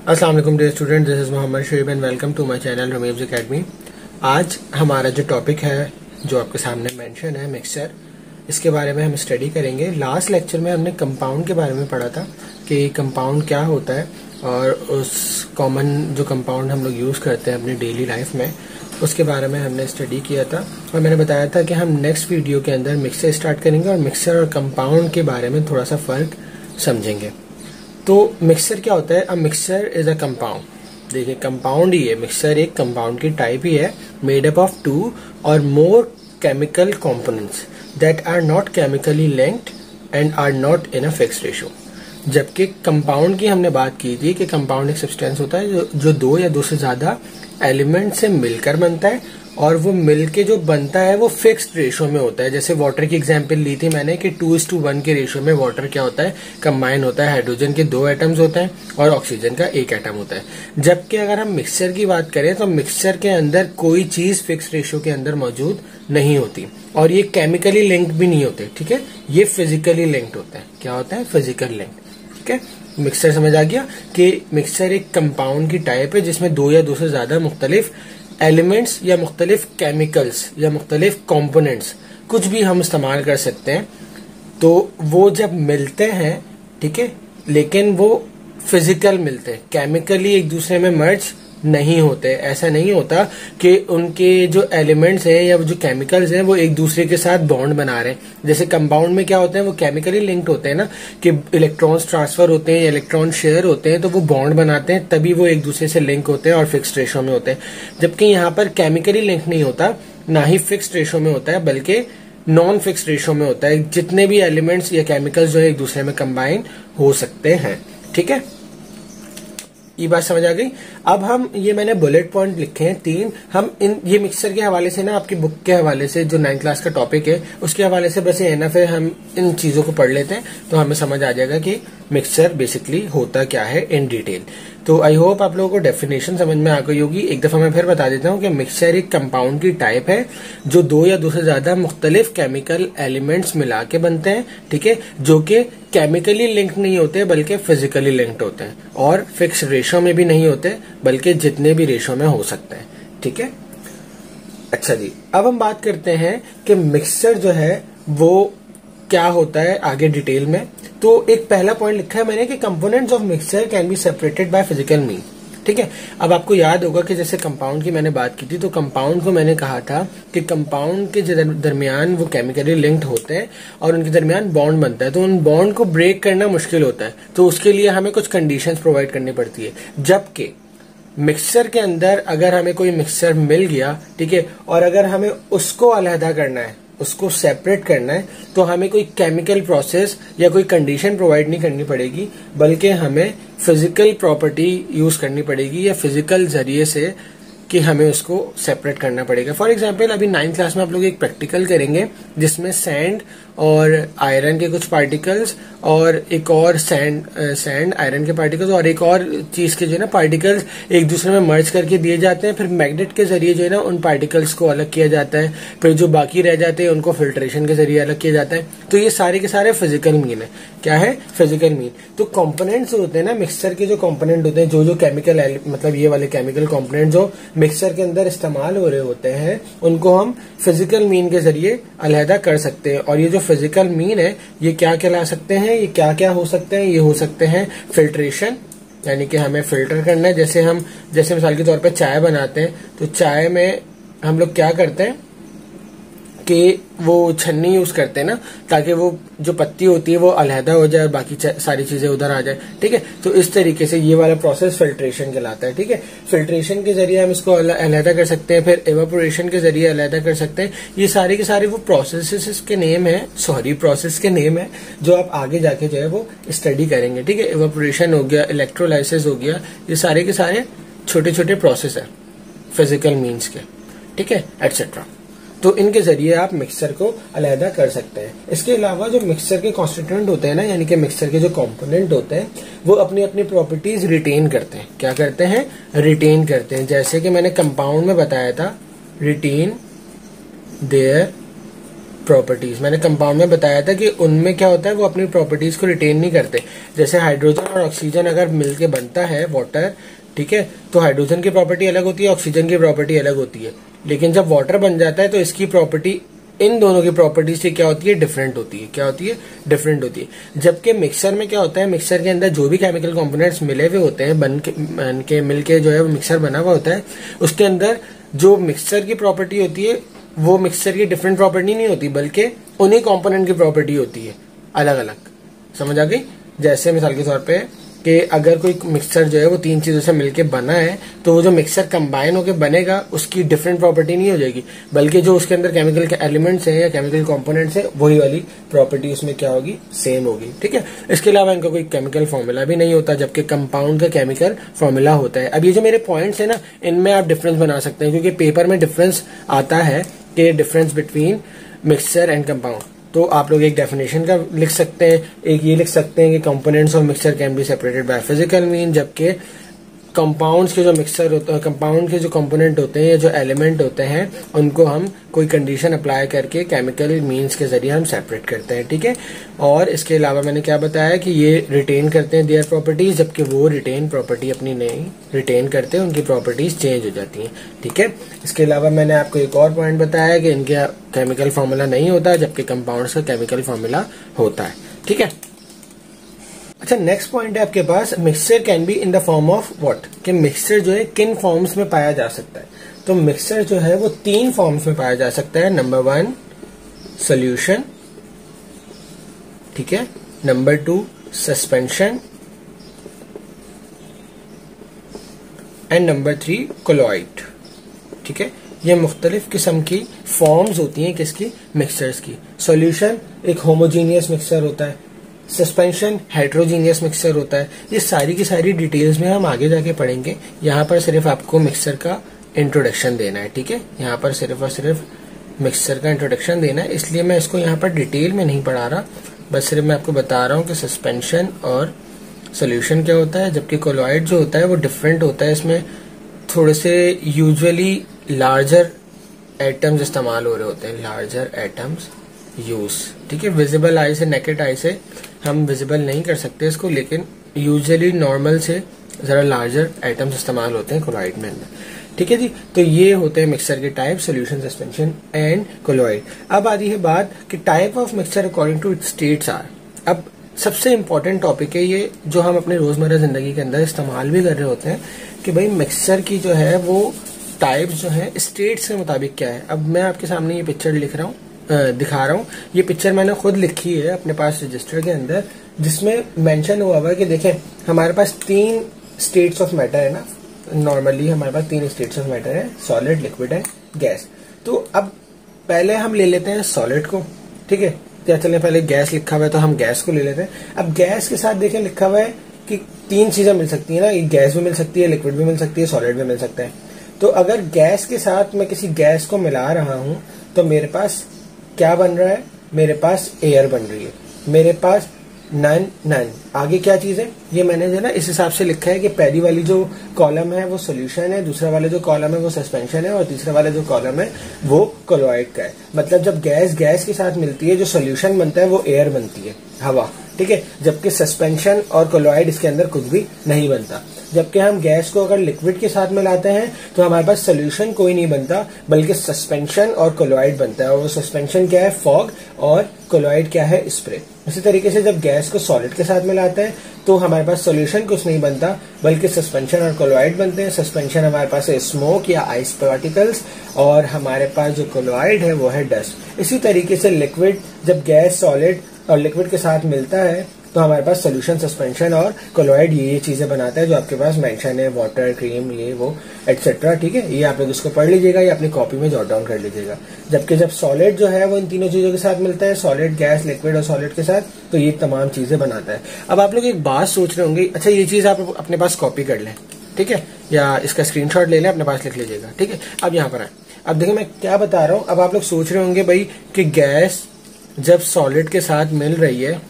अस्सलाम वालेकुम dear student, this is Mohammad Shoaib and welcome to my channel रमीब्स एकेडमी। आज हमारा जो टॉपिक है जो आपके सामने मेंशन है मिक्सचर, इसके बारे में हम स्टडी करेंगे। लास्ट लेक्चर में हमने कंपाउंड के बारे में पढ़ा था कि कंपाउंड क्या होता है और उस कॉमन जो कंपाउंड हम लोग यूज करते हैं अपनी डेली लाइफ में उसके बारे में हमने स्टडी किया था। और मैंने बताया था कि हम नेक्स्ट वीडियो के अंदर मिक्सचर स्टार्ट करेंगे और मिक्सचर और कंपाउंड के बारे में थोड़ा सा फर्क समझेंगे। तो मिक्सचर क्या होता है? A mixture is a compound. देखिए कंपाउंड ही है, मिक्सचर एक कंपाउंड की टाइप ही है, made up of 2 or more chemical components that are not chemically linked and are not in a fixed ratio. जबकि कंपाउंड की हमने बात की थी कि कंपाउंड एक सब्सटेंस होता है जो 2 या 2 से ज्यादा एलिमेंट से मिलकर बनता है और वो मिलके जो बनता है वो फिक्स्ड रेशियो में होता है। जैसे वाटर की एग्जांपल ली थी मैंने कि 2:1 के रेशियो में वाटर क्या होता है, कंबाइन होता है। हाइड्रोजन के 2 एटम्स होते हैं और ऑक्सीजन का 1 एटम होता है। जबकि अगर हम मिक्सचर की बात करें तो मिक्सचर के अंदर कोई चीज फिक्स्ड रेशियो के अंदर मौजूद नहीं होती और ये केमिकली लिंक्ड भी नहीं होते। ठीक है, ये फिजिकली लिंक्ड होता है। क्या होता है? Physical linked. ठीक है, मिक्सचर समझ आ गया कि मिक्सचर एक कंपाउंड की टाइप है जिसमें 2 या 2 से ज्यादा मुख्तलिफ एलिमेंट्स या मुख्तलिफ केमिकल्स या मुख्तलिफ कंपोनेंट्स कुछ भी हम इस्तेमाल कर सकते हैं। तो वो जब मिलते हैं, ठीक है, लेकिन वो फिजिकल मिलते हैं, केमिकली एक दूसरे में मर्ज नहीं होते। ऐसा नहीं होता कि उनके जो एलिमेंट्स हैं या जो केमिकल्स हैं वो एक दूसरे के साथ बॉन्ड बना रहे हैं। जैसे कंपाउंड में क्या होते हैं, वो केमिकली लिंक्ड होते हैं ना, कि इलेक्ट्रॉन्स ट्रांसफर होते हैं या इलेक्ट्रॉन शेयर होते हैं तो वो बॉन्ड बनाते हैं, तभी वो एक दूसरे से लिंक होते हैं और फिक्स्ड रेशो में होते हैं। जबकि यहाँ पर केमिकली लिंक नहीं होता, ना ही फिक्स्ड रेशो में होता है, बल्कि नॉन फिक्स्ड रेशो में होता है। जितने भी एलिमेंट्स या केमिकल्स जो है एक दूसरे में कंबाइन हो सकते हैं। ठीक है, ये बात समझ आ गई। अब हम ये मैंने बुलेट पॉइंट लिखे हैं 3। हम ये मिक्सचर के हवाले से ना, आपकी बुक के हवाले से जो 9th क्लास का टॉपिक है उसके हवाले से बस ये एनफ है, हम इन चीजों को पढ़ लेते हैं तो हमें समझ आ जाएगा कि मिक्सचर बेसिकली होता क्या है इन डिटेल। तो आई होप आप लोगों को डेफिनेशन समझ में आ गई होगी। एक दफा मैं फिर बता देता हूँ कि मिक्सचर एक कंपाउंड की टाइप है जो 2 या 2 से ज्यादा मुख्तलिफ केमिकल एलिमेंट्स मिला के बनते हैं। ठीक है, जो कि केमिकली लिंक्ड नहीं होते बल्कि फिजिकली लिंक्ड होते हैं और फिक्स रेशो में भी नहीं होते बल्कि जितने भी रेशो में हो सकते हैं। ठीक है, अच्छा जी, अब हम बात करते हैं कि मिक्सचर जो है वो क्या होता है आगे डिटेल में। तो एक पहला पॉइंट लिखा है मैंने कि components of mixture can be separated by physical mean. ठीक है, अब आपको याद होगा कि जैसे कंपाउंड की मैंने बात की थी तो कंपाउंड को मैंने कहा था कि कंपाउंड के दरमियान वो केमिकली लिंक्ड होते हैं और उनके दरमियान बॉन्ड बनता है, तो उन बॉन्ड को ब्रेक करना मुश्किल होता है, तो उसके लिए हमें कुछ कंडीशंस प्रोवाइड करनी पड़ती है। जबकि मिक्सचर के अंदर अगर हमें कोई मिक्सचर मिल गया, ठीक है, और अगर हमें उसको अलहदा करना है, उसको सेपरेट करना है, तो हमें कोई केमिकल प्रोसेस या कोई कंडीशन प्रोवाइड नहीं करनी पड़ेगी बल्कि हमें फिजिकल प्रॉपर्टी यूज करनी पड़ेगी या फिजिकल जरिए से कि हमें उसको सेपरेट करना पड़ेगा। फॉर एग्जाम्पल अभी 9th क्लास में आप लोग एक प्रैक्टिकल करेंगे जिसमें सैंड और आयरन के कुछ पार्टिकल्स और एक और सैंड आयरन के पार्टिकल्स और एक और चीज के जो है ना पार्टिकल्स एक दूसरे में मर्ज करके दिए जाते हैं। फिर मैग्नेट के जरिए जो है ना उन पार्टिकल्स को अलग किया जाता है, फिर जो बाकी रह जाते हैं उनको फिल्ट्रेशन के जरिए अलग किया जाता है। तो ये सारे के सारे फिजिकल मीन है। क्या है? Physical mean. तो कॉम्पोनेंट्स होते हैं ना मिक्सचर के, जो कॉम्पोनेंट होते हैं, जो केमिकल मतलब ये वाले केमिकल कॉम्पोनेंट जो मिक्सचर के अंदर इस्तेमाल हो रहे होते हैं उनको हम फिजिकल मीन के जरिए अलहदा कर सकते हैं। और ये जो फिजिकल मीन है ये क्या कहला सकते हैं, ये क्या क्या हो सकते हैं? ये हो सकते हैं फिल्ट्रेशन, यानी कि हमें फिल्टर करना है। जैसे मिसाल के तौर पे चाय बनाते हैं तो चाय में हम लोग क्या करते हैं कि वो छन्नी यूज करते हैं ना, ताकि वो जो पत्ती होती है वो अलहदा हो जाए और बाकी सारी चीजें उधर आ जाए। ठीक है, तो इस तरीके से ये वाला प्रोसेस फिल्ट्रेशन कहलाता है। ठीक है, फिल्ट्रेशन के जरिए हम इसको अलहदा कर सकते हैं, फिर एवापोरेशन के जरिए अलहदा कर सकते हैं। ये सारे के सारे वो प्रोसेस के नेम है, प्रोसेस के नेम है जो आप आगे जाके जो है वो स्टडी करेंगे। ठीक है, एवापोरेशन हो गया, इलेक्ट्रोलाइसिस हो गया, ये सारे के सारे छोटे छोटे प्रोसेस है फिजिकल मीन्स के। ठीक है, एटसेट्रा। तो इनके जरिए आप मिक्सचर को अलहदा कर सकते हैं। इसके अलावा जो मिक्सचर के कॉन्स्टिट्यूएंट होते हैं ना, यानी कि मिक्सचर के जो कंपोनेंट होते हैं वो अपनी अपनी प्रॉपर्टीज रिटेन करते हैं। क्या करते हैं? रिटेन करते हैं। जैसे कि मैंने कंपाउंड में बताया था, रिटेन देयर प्रॉपर्टीज। मैंने कंपाउंड में बताया था कि उनमें क्या होता है, वो अपनी प्रॉपर्टीज को रिटेन नहीं करते। जैसे हाइड्रोजन और ऑक्सीजन अगर मिलके बनता है वाटर, ठीक है, तो हाइड्रोजन की प्रॉपर्टी अलग होती है, ऑक्सीजन की प्रॉपर्टी अलग होती है। लेकिन जब वाटर बन जाता है तो इसकी प्रॉपर्टी इन दोनों की प्रॉपर्टीज से क्या होती है, डिफरेंट होती है। क्या होती है, डिफरेंट होती है। जबकि मिक्सर में क्या होता है, मिक्सर के अंदर जो भी केमिकल कंपोनेंट्स मिले हुए होते हैं, बन के मिलके जो है वो मिक्सर बना हुआ होता है, उसके अंदर जो मिक्सर की प्रॉपर्टी होती है वो मिक्सर की डिफरेंट प्रॉपर्टी नहीं होती, बल्कि उन्हीं कंपोनेंट की प्रॉपर्टी होती है अलग अलग। समझ आ गई? जैसे मिसाल के तौर पे कि अगर कोई मिक्सर जो है वो 3 चीजों से मिलके बना है, तो वो जो मिक्सर कंबाइन होकर बनेगा उसकी डिफरेंट प्रॉपर्टी नहीं हो जाएगी, बल्कि जो उसके अंदर केमिकल के एलिमेंट्स हैं या केमिकल कंपोनेंट्स हैं वही वाली प्रॉपर्टी उसमें क्या होगी, सेम होगी। ठीक है, इसके अलावा इनका कोई केमिकल फॉर्मूला भी नहीं होता, जबकि कंपाउंड का केमिकल फॉर्मूला होता है। अब ये जो मेरे पॉइंट्स है ना, इनमें आप डिफरेंस बना सकते हैं, क्योंकि पेपर में डिफरेंस आता है कि difference between mixture and compound. तो आप लोग एक डेफिनेशन का लिख सकते हैं, एक ये लिख सकते हैं कि components of mixture can be separated by physical mean, जबकि कंपाउंड्स के जो मिक्सचर होते हैं, कंपाउंड के जो कंपोनेंट होते हैं या जो एलिमेंट होते हैं, उनको हम कोई कंडीशन अप्लाई करके केमिकल मीन्स के जरिए हम सेपरेट करते हैं। ठीक है, और इसके अलावा मैंने क्या बताया कि ये रिटेन करते हैं देयर प्रॉपर्टीज, जबकि वो रिटेन प्रॉपर्टी अपनी नहीं रिटेन करते, उनकी प्रॉपर्टीज चेंज हो जाती हैं। ठीक है, इसके अलावा मैंने आपको एक और पॉइंट बताया कि इनका केमिकल फॉर्मूला नहीं होता, जबकि कंपाउंड्स का केमिकल फॉर्मूला होता है। ठीक है, अच्छा नेक्स्ट पॉइंट है आपके पास, mixture can be in the form of what, कि मिक्सचर जो है किन फॉर्म्स में पाया जा सकता है। तो मिक्सचर जो है वो 3 फॉर्म्स में पाया जा सकता है। नंबर 1 सोल्यूशन, ठीक है, number 2 suspension, and number 3 colloid. ठीक है, ये मुख्तलिफ किस्म की फॉर्म्स होती हैं किसकी, मिक्सचर्स की। सोल्यूशन एक होमोजीनियस मिक्सचर होता है, सस्पेंशन हेट्रोजीनियस मिक्सचर होता है। ये सारी की सारी डिटेल्स में हम आगे जाके पढ़ेंगे, यहाँ पर सिर्फ आपको मिक्सचर का इंट्रोडक्शन देना है। ठीक है, यहाँ पर सिर्फ और सिर्फ मिक्सचर का इंट्रोडक्शन देना है, इसलिए मैं इसको यहाँ पर डिटेल में नहीं पढ़ा रहा, बस सिर्फ मैं आपको बता रहा हूँ कि सस्पेंशन और सोल्यूशन क्या होता है। जबकि कोलॉइड जो होता है वो डिफरेंट होता है, इसमें थोड़े से यूजुअली लार्जर एटम्स इस्तेमाल हो रहे होते हैं, लार्जर एटम्स यूज। ठीक है, विजिबल आई से, नेकेड आई से हम विजिबल नहीं कर सकते इसको, लेकिन यूजुअली नॉर्मल से जरा लार्जर एटम्स इस्तेमाल होते हैं कोलॉइड में अंदर। ठीक है जी, तो ये होते हैं मिक्सचर के type, solution, suspension and colloid. अब आती है बात कि type of mixture according to its states are. अब सबसे इंपॉर्टेंट टॉपिक है ये, जो हम अपने रोजमर्रा जिंदगी के अंदर इस्तेमाल भी कर रहे होते हैं, कि भाई मिक्सचर की जो है वो टाइप्स जो है स्टेट्स के मुताबिक क्या है। अब मैं आपके सामने ये पिक्चर दिखा रहा हूँ। ये पिक्चर मैंने खुद लिखी है अपने पास रजिस्टर के अंदर, जिसमें मेंशन हुआ हुआ है कि देखें हमारे पास 3 स्टेट्स ऑफ मैटर है ना, नॉर्मली हमारे पास 3 स्टेट्स ऑफ मैटर है, सॉलिड, लिक्विड एंड गैस। तो अब पहले हम ले लेते हैं सॉलिड को। ठीक है, क्या चले, पहले गैस लिखा हुआ है तो हम गैस को ले लेते हैं। अब गैस के साथ देखें लिखा हुआ है कि 3 चीजें मिल सकती है ना, गैस भी मिल सकती है, लिक्विड भी मिल सकती है, सॉलिड भी मिल सकता है। तो अगर गैस के साथ मैं किसी गैस को मिला रहा हूं तो मेरे पास क्या बन रहा है, मेरे पास एयर बन रही है, मेरे पास नन आगे क्या चीज है, ये मैंने जो ना इस हिसाब से लिखा है कि पहली वाली जो कॉलम है वो सोल्यूशन है, दूसरा वाला जो कॉलम है वो सस्पेंशन है, और तीसरा वाला जो कॉलम है वो कोलॉइड का है। मतलब जब गैस के साथ मिलती है, जो सोल्यूशन बनता है वो एयर बनती है, हवा। ठीक है, जबकि सस्पेंशन और कोलॉइड इसके अंदर कुछ भी नहीं बनता। जबकि हम गैस को अगर लिक्विड के साथ मिलाते हैं तो हमारे पास सोल्यूशन कोई नहीं बनता, बल्कि सस्पेंशन और कोलॉइड बनता है। और वो सस्पेंशन क्या है, फॉग, और कोलॉइड क्या है, स्प्रे। इसी तरीके से जब गैस को सॉलिड के साथ मिलाते हैं तो हमारे पास सोल्यूशन कुछ नहीं बनता, बल्कि सस्पेंशन और कोलॉइड बनते हैं। सस्पेंशन हमारे पास है स्मोक या आइस पार्टिकल्स, और हमारे पास जो कोलॉइड है वो है डस्ट। इसी तरीके से लिक्विड जब गैस, सॉलिड और लिक्विड के साथ मिलता है तो हमारे पास सोल्यूशन, सस्पेंशन और कोलॉइड ये चीजें बनाता है जो आपके पास मेंशन है, वाटर, क्रीम, ये वो एटसेट्रा। ठीक है, ये आप लोग इसको पढ़ लीजिएगा या अपनी कॉपी में जॉट डाउन कर लीजिएगा। जबकि जब सॉलिड जो है वो इन तीनों चीजों के साथ मिलता है, सॉलिड, गैस, लिक्विड और सॉलिड के साथ, तो ये तमाम चीजें बनाता है। अब आप लोग एक बात सोच रहे होंगे, अच्छा ये चीज आप अपने पास कॉपी कर लें, ठीक है, या इसका स्क्रीनशॉट ले लें, अपने पास लिख लीजिएगा। ठीक है, अब यहाँ पर आए, अब देखिए मैं क्या बता रहा हूँ। अब आप लोग सोच रहे होंगे भाई कि गैस जब सॉलिड के साथ मिल रही है,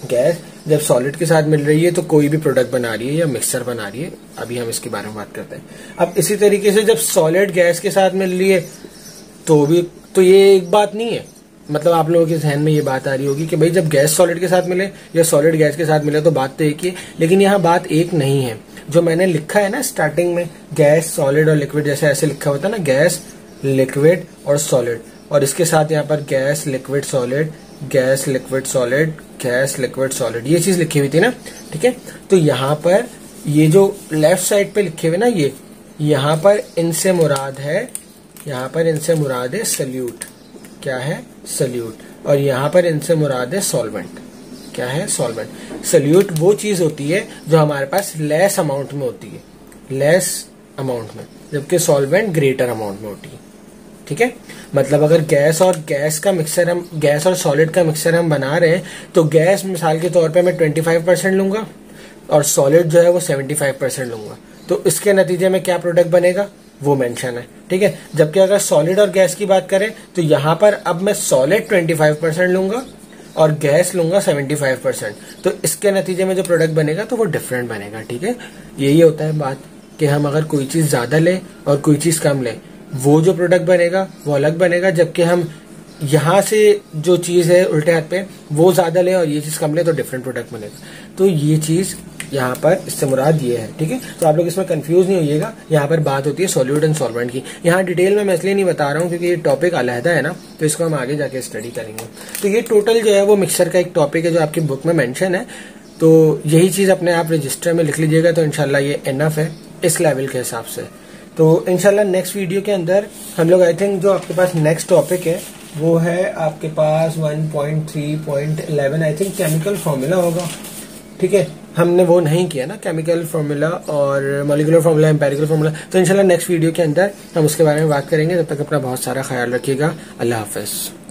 गैस जब सॉलिड के साथ मिल रही है तो कोई भी प्रोडक्ट बना रही है या मिक्सचर बना रही है। अभी हम इसके बारे में बात करते हैं। अब इसी तरीके से जब सॉलिड गैस के साथ मिल रही है तो ये एक बात नहीं है, मतलब आप लोगों के जहन में ये बात आ रही होगी कि भाई जब गैस सॉलिड के साथ मिले या सॉलिड गैस के साथ मिले तो बात तो एक ही है, लेकिन यहाँ बात एक नहीं है। जो मैंने लिखा है ना स्टार्टिंग में, गैस सॉलिड और लिक्विड, जैसे ऐसे लिखा होता है ना, गैस लिक्विड और सॉलिड, और इसके साथ यहाँ पर gas liquid solid, gas liquid solid, gas liquid solid, ये चीज लिखी हुई थी ना, ठीक है। तो यहाँ पर ये जो लेफ्ट साइड पे लिखे हुए ना, ये यहाँ पर इनसे मुराद है, यहाँ पर इनसे मुराद है सल्यूट, क्या है सल्यूट, और यहाँ पर इनसे मुराद है सॉल्वेंट, क्या है सॉल्वेंट। सल्यूट वो चीज होती है जो हमारे पास लेस अमाउंट में होती है, लेस अमाउंट में, जबकि सॉल्वेंट ग्रेटर अमाउंट में होती है, ठीक है। मतलब अगर गैस और गैस का मिक्सर हम, गैस और सॉलिड का मिक्सर हम बना रहे हैं तो गैस मिसाल के तौर पे मैं 25% लूंगा और सॉलिड जो है वो 75% लूंगा, तो इसके नतीजे में क्या प्रोडक्ट बनेगा वो मेंशन है, ठीक है। जबकि अगर सॉलिड और गैस की बात करें तो यहाँ पर अब मैं सॉलिड 25% लूंगा और गैस लूंगा 75%, तो इसके नतीजे में जो प्रोडक्ट बनेगा तो वो डिफरेंट बनेगा, ठीक है। यही होता है बात कि हम अगर कोई चीज ज्यादा लें और कोई चीज कम लें, वो जो प्रोडक्ट बनेगा वो अलग बनेगा, जबकि हम यहाँ से जो चीज है उल्टे हाथ पे वो ज्यादा ले और ये चीज कम ले तो डिफरेंट प्रोडक्ट बनेगा। तो ये चीज यहाँ पर इससे मुराद ये है, ठीक है। तो आप लोग इसमें कंफ्यूज नहीं होइएगा, यहाँ पर बात होती है सॉल्यूट एंड सॉल्वेंट की। यहाँ डिटेल में मैं इसलिए नहीं बता रहा हूँ क्योंकि ये टॉपिक अलहदा है ना, तो इसको हम आगे जाके स्टडी करेंगे। तो ये टोटल जो है वो मिक्सर का एक टॉपिक है जो आपकी बुक में मेंशन है, तो यही चीज अपने आप रजिस्टर में लिख लीजिएगा, तो इनशाला ये इनफ है इस लेवल के हिसाब से। तो इनशाला नेक्स्ट वीडियो के अंदर हम लोग, आई थिंक जो आपके पास नेक्स्ट टॉपिक है वो है आपके पास 1.3.11 आई थिंक केमिकल फॉर्मूला होगा, ठीक है। हमने वो नहीं किया ना, केमिकल फॉर्मूला और मॉलिक्यूलर फॉर्मूला, एम्पेरिकल फॉर्मूला, तो इंशाल्लाह नेक्स्ट वीडियो के अंदर हम उसके बारे में बात करेंगे। तब तक अपना बहुत सारा ख्याल रखिएगा। अल्लाह हाफिज।